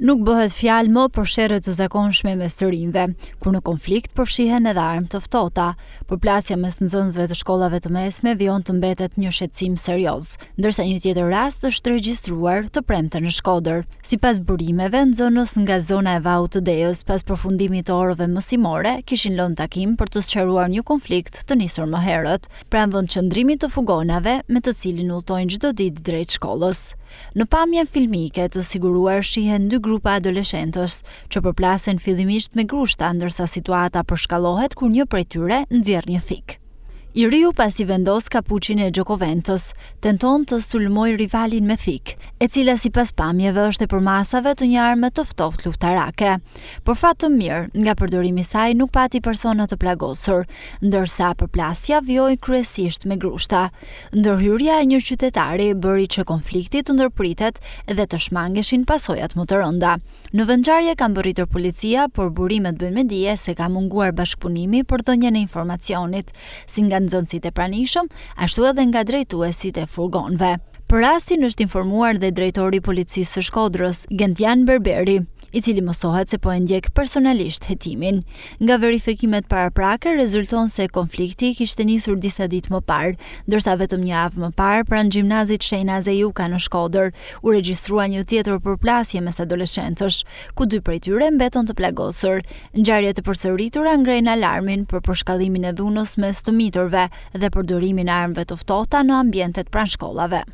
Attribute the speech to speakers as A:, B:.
A: Nuk bëhet fjalë më për sherrje të zakonshme mes të rinjve, kur në konflikt përfshihen edhe armë të ftohta. Përplasja mes nxënësve të shkollave të mesme vijon të mbetet një shqetësim serioz, ndërsa një tjetër rast është regjistruar të premte në Shkodër. Sipas burimeve, nxënës nga zona e Vaut të Deos, pas përfundimit të orëve mësimore, kishin lënë takim për të sqaruar një konflikt të nisur më herët, pranë vendqëndrimit të fugonave me të cilin udhtojnë çdo ditë drejt shkollës. Në pamjen filmike të siguruar shihen dy grupa adoleshentësh që përplasen fillimisht me grushta, ndërsa situata përshkallohet kur një prej tyre nxjerr një thik. I riu pasi vendos kapuçin e Gjokoventës, tenton të sulmojë rivalin me thik, e cila sipas pamjeve është e përmasave të një arme të ftohtë luftarake. Por fat të mirë, nga përdorimi i saj nuk pati persona të plagosur, ndërsa përplasja vijoi kryesisht me grushta. Ndërhyrja e një qytetari bëri që konflikti të ndërpritet dhe të shmangeshin pasojat më të rënda. Në vendngjarje ka mbërritur policia, por burimet bëjnë me dije se ka munguar bashkëpunimi për dhënien e informacionit, si nga nxënësit e pranishëm, ashtu edhe nga drejtuesit e furgonëve. Për rastin është informuar dhe drejtori i policisë së Shkodrës, Gentian Berberi, i cili mësohet se po e ndjek personalisht hetimin. Nga verifikimet paraprake rezulton se konflikti kishte nisur disa ditë më parë, ndërsa vetëm një javë më parë pranë gjimnazit Shena Zejuka në Shkodër u regjistrua një tjetër përplasje mes adoleshentësh, ku dy prej tyre mbeton të plagosur. Ngjarjet e përsëritura ngrejnë alarmin për përshkallimin e dhunës mes të miturve dhe përdorimin e armëve të ftohta në ambientet pranë shkollave.